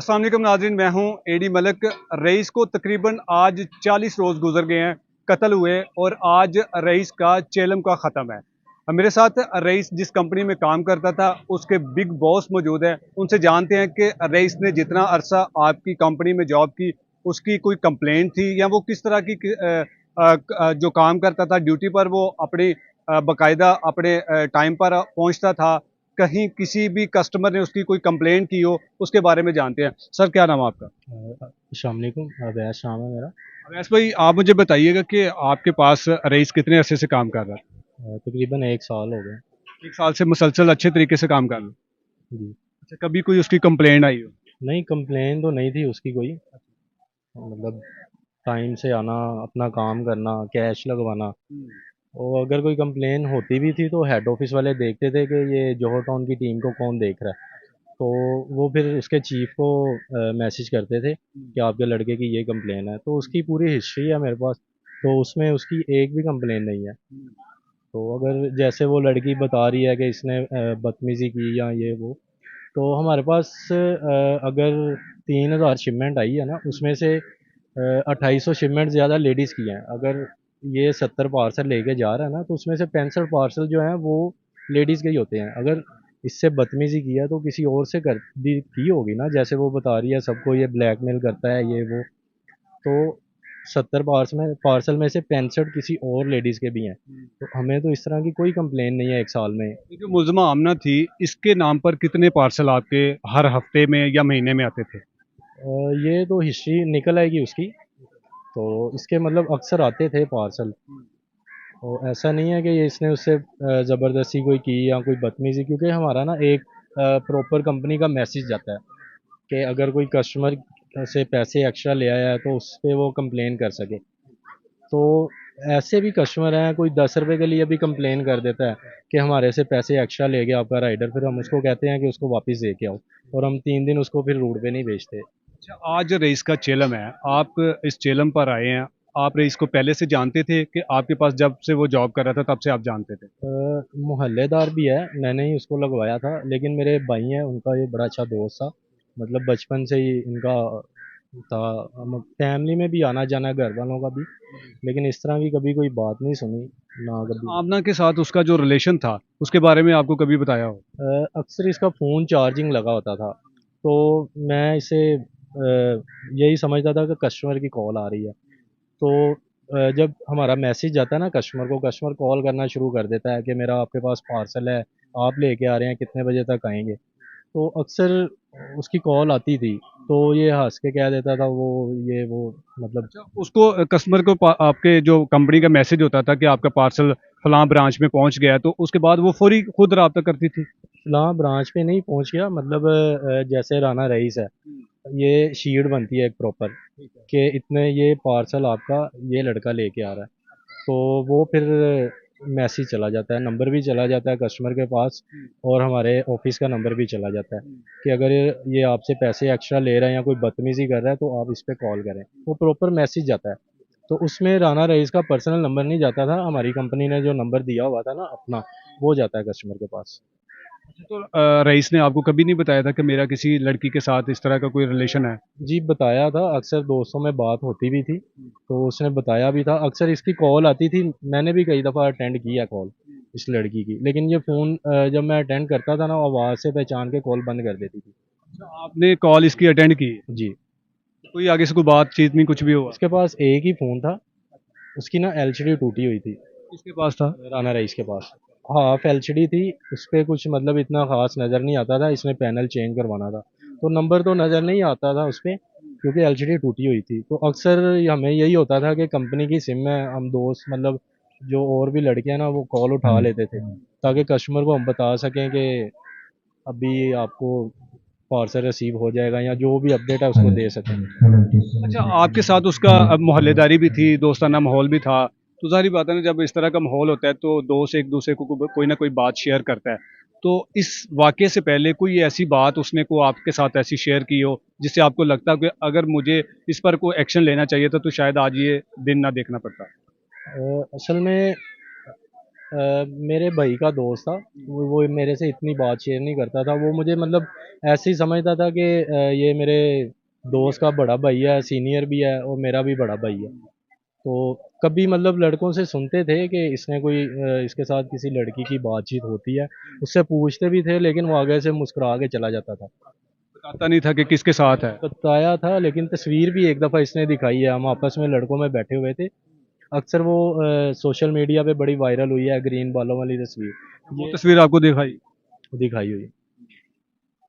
अस्सलाम वालेकुम नाज़रीन, मैं हूं एडी मलिक। रईस को तकरीबन आज 40 रोज़ गुजर गए हैं कत्ल हुए और आज रईस का चेलम का ख़त्म है। मेरे साथ रईस जिस कंपनी में काम करता था उसके बिग बॉस मौजूद है। उनसे जानते हैं कि रईस ने जितना अरसा आपकी कंपनी में जॉब की उसकी कोई कंप्लेंट थी या वो किस तरह की जो काम करता था ड्यूटी पर वो अपनी बाकायदा अपने टाइम पर पहुंचता था, कहीं किसी भी कस्टमर ने उसकी कोई कंप्लेंट की हो, उसके बारे में जानते हैं। सर क्या नाम है आपका? अस्सलाम वालेकुम। अवैस नाम है मेरा। अवैस भाई, आप मुझे बताइएगा कि आपके पास रईस कितने अरसे से काम कर रहा है? तकरीबन 1 साल हो गए। 1 साल से मुसलसल अच्छे तरीके से काम कर रहा है। जी। अच्छा, कभी कोई उसकी कंप्लेंट आई हो? नहीं, कंप्लेन तो नहीं थी उसकी कोई। मतलब टाइम से आना, अपना काम करना, कैश लगवाना। और अगर कोई कंप्लेन होती भी थी तो हेड ऑफिस वाले देखते थे कि ये जोहर टाउन की टीम को कौन देख रहा है। तो वो फिर उसके चीफ को मैसेज करते थे कि आपके लड़के की ये कंप्लेन है। तो उसकी पूरी हिस्ट्री है मेरे पास। तो उसमें उसकी एक भी कंप्लेन नहीं है। तो अगर जैसे वो लड़की बता रही है कि इसने बदतमीज़ी की या ये वो, तो हमारे पास अगर 3,000 शिपमेंट आई है ना, उसमें से 2800 शिपमेंट ज़्यादा लेडीज़ की हैं। अगर ये 70 पार्सल लेके जा रहा है ना, तो उसमें से 65 पार्सल जो हैं वो लेडीज़ के ही होते हैं। अगर इससे बदतमीज़ी की है तो किसी और से कर दी की होगी ना, जैसे वो बता रही है सबको ये ब्लैकमेल करता है ये वो। तो 70 पार्सल में से 65 किसी और लेडीज़ के भी हैं। तो हमें तो इस तरह की कोई कंप्लेन नहीं है 1 साल में। ये जो मुल्ज़मा आमना थी, इसके नाम पर कितने पार्सल आपके हर हफ्ते में या महीने में आते थे? ये तो हिस्ट्री निकल आएगी उसकी। तो इसके मतलब अक्सर आते थे पार्सल। तो ऐसा नहीं है कि ये इसने उससे ज़बरदस्ती कोई की या कोई बदतमीज़ी, क्योंकि हमारा ना एक प्रॉपर कंपनी का मैसेज जाता है कि अगर कोई कस्टमर से पैसे एक्स्ट्रा ले आया है तो उस पे वो कंप्लेन कर सके। तो ऐसे भी कस्टमर हैं, कोई 10 रुपए के लिए भी कंप्लेन कर देता है कि हमारे से पैसे एक्स्ट्रा ले गया आपका राइडर, फिर हम उसको कहते हैं कि उसको वापस दे के आओ, और हम 3 दिन उसको फिर रोड पे नहीं भेजते। अच्छा, आज रईस का चेलम है, आप इस चेलम पर आए हैं। आप रईस को पहले से जानते थे कि आपके पास जब से वो जॉब कर रहा था तब से आप जानते थे? मोहल्लेदार भी है, मैंने ही उसको लगवाया था, लेकिन मेरे भाई हैं उनका ये बड़ा अच्छा दोस्त था। मतलब बचपन से ही इनका था। फैमिली में भी आना जाना घर वालों का भी, लेकिन इस तरह की कभी कोई बात नहीं सुनी ना कभी। आमना के साथ उसका जो रिलेशन था उसके बारे में आपको कभी बताया हो? अक्सर इसका फ़ोन चार्जिंग लगा होता था। तो मैं इसे यही समझता था कि कस्टमर की कॉल आ रही है। तो जब हमारा मैसेज जाता है ना कस्टमर को, कस्टमर कॉल करना शुरू कर देता है कि मेरा आपके पास पार्सल है, आप लेके आ रहे हैं, कितने बजे तक आएँगे? तो अक्सर उसकी कॉल आती थी, तो ये हँस के कह देता था वो ये वो, मतलब। अच्छा, उसको कस्टमर को आपके जो कंपनी का मैसेज होता था कि आपका पार्सल फलां ब्रांच में पहुंच गया है, तो उसके बाद वो फौरी खुद रब्ता करती थी? फ़िलहाल ब्रांच पे नहीं पहुँच गया, मतलब जैसे राना रईस है, ये शीट बनती है एक प्रॉपर ठीक है। कि इतने ये पार्सल आपका ये लड़का लेके आ रहा है। तो वो फिर मैसेज चला जाता है, नंबर भी चला जाता है कस्टमर के पास, और हमारे ऑफिस का नंबर भी चला जाता है कि अगर ये आपसे पैसे एक्स्ट्रा ले रहा है या कोई बदतमीज़ी कर रहा है तो आप इस पे कॉल करें। वो प्रॉपर मैसेज जाता है। तो उसमें राना रईस का पर्सनल नंबर नहीं जाता था, हमारी कंपनी ने जो नंबर दिया हुआ था ना अपना, वो जाता है कस्टमर के पास। अच्छा, तो रईस ने आपको कभी नहीं बताया था कि मेरा किसी लड़की के साथ इस तरह का कोई रिलेशन है? जी, बताया था, अक्सर दोस्तों में बात होती भी थी, तो उसने बताया भी था, अक्सर इसकी कॉल आती थी, मैंने भी कई दफ़ा अटेंड किया कॉल इस लड़की की, लेकिन ये फ़ोन जब मैं अटेंड करता था ना, आवाज़ से पहचान के कॉल बंद कर देती थी। अच्छा, आपने कॉल इसकी अटेंड की? जी। कोई आगे से कोई बातचीत नहीं, कुछ भी हुआ? उसके पास एक ही फ़ोन था, उसकी ना एलसीडी टूटी हुई थी, किसके पास था? राना रईस के पास। हाफ़ एलसीडी थी, उसपे कुछ मतलब इतना ख़ास नज़र नहीं आता था, इसने पैनल चेंज करवाना था। तो नंबर तो नज़र नहीं आता था उसपे, क्योंकि एलसीडी टूटी हुई थी। तो अक्सर हमें यही होता था कि कंपनी की सिम में हम दोस्त, मतलब जो और भी लड़के हैं ना, वो कॉल उठा लेते थे, ताकि कस्टमर को हम बता सकें कि अभी आपको पार्सल रिसीव हो जाएगा, या जो भी अपडेट है उसको दे सकें। अच्छा, आपके साथ उसका अब मोहल्लेदारी भी थी, दोस्ताना माहौल भी था, तो ज़ाहिर बात है ना, जब इस तरह का माहौल होता है तो दोस्त एक दूसरे को कोई ना कोई बात शेयर करता है। तो इस वाक़ये से पहले कोई ऐसी बात उसने को आपके साथ ऐसी शेयर की हो जिससे आपको लगता हो कि अगर मुझे इस पर कोई एक्शन लेना चाहिए था तो शायद आज ये दिन ना देखना पड़ता? असल में मेरे भाई का दोस्त था। वो मेरे से इतनी बात शेयर नहीं करता था। वो मुझे मतलब ऐसे ही समझता था कि ये मेरे दोस्त का बड़ा भाई है, सीनियर भी है और मेरा भी बड़ा भाई है। तो कभी मतलब लड़कों से सुनते थे कि इसने कोई इसके साथ किसी लड़की की बातचीत होती है, उससे पूछते भी थे, लेकिन वो आगे से मुस्कुरा के चला जाता था। बताता नहीं था कि किसके साथ है। बताया था, लेकिन तस्वीर भी एक दफ़ा इसने दिखाई है। हम आपस में लड़कों में बैठे हुए थे। अक्सर वो सोशल मीडिया पे बड़ी वायरल हुई है, ग्रीन बालों वाली तस्वीर। वो ये तस्वीर आपको दिखाई? दिखाई हुई।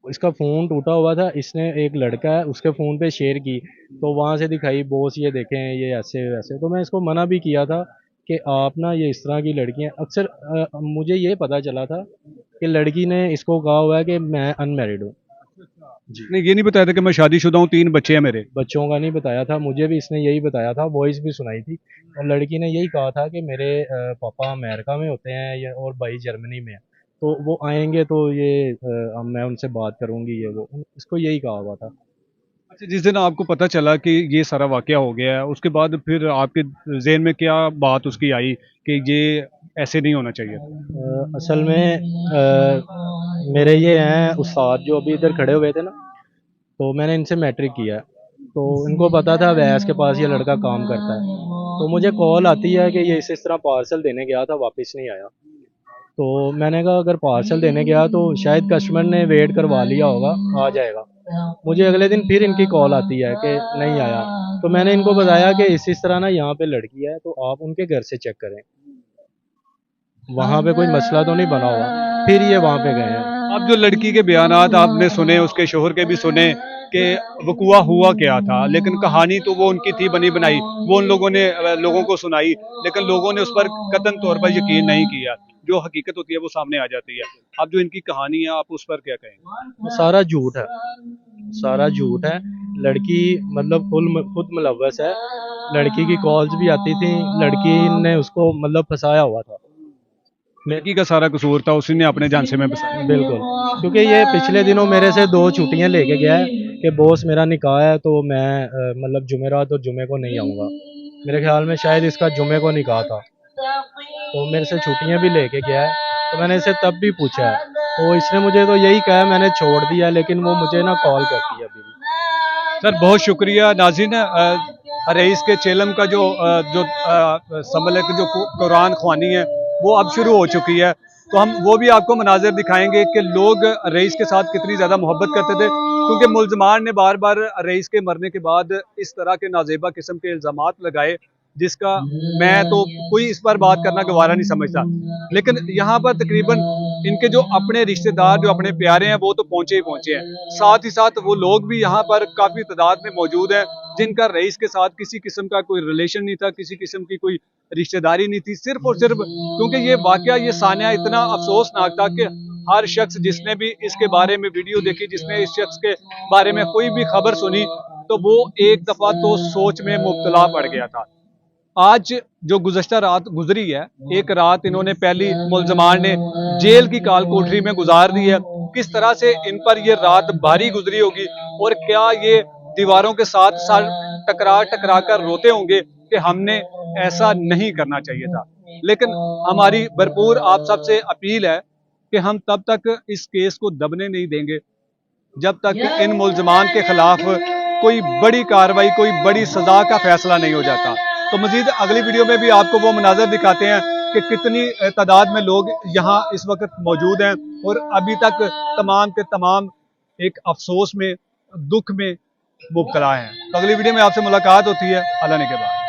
इसका फ़ोन टूटा हुआ था, इसने एक लड़का है उसके फ़ोन पे शेयर की, तो वहाँ से दिखाई, बॉस ये देखें ये ऐसे वैसे। तो मैं इसको मना भी किया था कि आप ना ये इस तरह की लड़कियाँ अक्सर मुझे ये पता चला था कि लड़की ने इसको कहा हुआ है कि मैं अनमैरिड हूँ। जी। नहीं, ये नहीं बताया था कि मैं शादीशुदा हूँ, 3 बच्चे हैं मेरे। बच्चों का नहीं बताया था, मुझे भी इसने यही बताया था, वॉइस भी सुनाई थी। और लड़की ने यही कहा था कि मेरे पापा अमेरिका में होते हैं या और भाई जर्मनी में है, तो वो आएंगे तो ये मैं उनसे बात करूंगी, ये वो इसको यही कहा हुआ था। अच्छा, जिस दिन आपको पता चला कि ये सारा वाक़या हो गया है, उसके बाद फिर आपके ज़हन में क्या बात उसकी आई कि ये ऐसे नहीं होना चाहिए? असल में मेरे ये हैं उस्ताद जो अभी इधर खड़े हुए थे ना, तो मैंने इनसे मैट्रिक किया है, तो इनको पता था अवैस के पास ये लड़का काम करता है। तो मुझे कॉल आती है कि ये इस तरह पार्सल देने गया था, वापस नहीं आया। तो मैंने कहा अगर पार्सल देने गया तो शायद कस्टमर ने वेट करवा लिया होगा, आ जाएगा। मुझे अगले दिन फिर इनकी कॉल आती है कि नहीं आया। तो मैंने इनको बताया कि इस तरह ना यहाँ पे लड़की है, तो आप उनके घर से चेक करें, वहाँ पे कोई मसला तो नहीं बना हुआ। फिर ये वहाँ पे गए हैं। अब जो लड़की के बयानात आपने सुने, उसके शोहर के भी सुने कि वक़ुआ हुआ क्या था, लेकिन कहानी तो वो उनकी थी बनी बनाई। वो उन लोगों ने लोगों को सुनाई, लेकिन लोगों ने उस पर कतई तौर पर यकीन नहीं किया। जो हकीकत होती है वो सामने आ जाती है। अब जो इनकी कहानी है, आप उस पर क्या कहेंगे? वो सारा झूठ है, सारा झूठ है। लड़की मतलब खुद मुलव्वस है। लड़की की कॉल्स भी आती थी, लड़की ने उसको मतलब फंसाया हुआ था। लड़की का सारा कसूर था, उसी ने अपने झांसे में फँसाया। बिल्कुल, क्योंकि ये पिछले दिनों मेरे से 2 छुट्टियाँ लेके गया है कि बॉस मेरा निकाह है, तो मैं मतलब जुमेरात और जुमे को नहीं आऊँगा। मेरे ख्याल में शायद इसका जुमे को निकाह था, तो मेरे से छुट्टियाँ भी लेके गया है। तो मैंने इसे तब भी पूछा है, तो इसने मुझे तो यही कहा है मैंने छोड़ दिया, लेकिन वो मुझे ना कॉल करती है अभी भी। सर बहुत शुक्रिया। नाज़रीन, रईस के चेलम का जो समलक जो कुरान ख्वानी है वो अब शुरू हो चुकी है। तो हम वो भी आपको मनाज़िर दिखाएंगे कि लोग रईस के साथ कितनी ज़्यादा मोहब्बत करते थे, क्योंकि मुल्ज़मान ने बार बार रईस के मरने के बाद इस तरह के नाजेबा किस्म के इल्ज़ामात लगाए, जिसका मैं तो कोई इस पर बात करना गवारा नहीं समझता। लेकिन यहाँ पर तकरीबन इनके जो अपने रिश्तेदार, जो अपने प्यारे हैं, वो तो पहुंचे ही पहुंचे हैं। साथ ही साथ वो लोग भी यहाँ पर काफ़ी तादाद में मौजूद हैं जिनका रईस के साथ किसी किस्म का कोई रिलेशन नहीं था, किसी किस्म की कोई रिश्तेदारी नहीं थी। सिर्फ और सिर्फ क्योंकि ये वाकया, ये सानिया इतना अफसोसनाक था कि हर शख्स जिसने भी इसके बारे में वीडियो देखी, जिसने इस शख्स के बारे में कोई भी खबर सुनी, तो वो एक दफ़ा तो सोच में मुब्तला पड़ गया था। आज जो गुज़श्ता रात गुजरी है, एक रात इन्होंने पहली मुल्ज़मान ने जेल की काल कोठरी में गुजार दी है। किस तरह से इन पर ये रात भारी गुजरी होगी और क्या ये दीवारों के साथ साथ टकरा टकरा कर रोते होंगे कि हमने ऐसा नहीं करना चाहिए था। लेकिन हमारी भरपूर आप सबसे अपील है कि हम तब तक इस केस को दबने नहीं देंगे जब तक इन मुल्ज़मान के खिलाफ कोई बड़ी कार्रवाई, कोई बड़ी सजा का फैसला नहीं हो जाता। तो मजीद अगली वीडियो में भी आपको वो मनाज़र दिखाते हैं कि कितनी तादाद में लोग यहाँ इस वक्त मौजूद हैं और अभी तक तमाम के तमाम एक अफसोस में, दुख में मुब्तला हैं। तो अगली वीडियो में आपसे मुलाकात होती है। अल्लाह ने के बाद।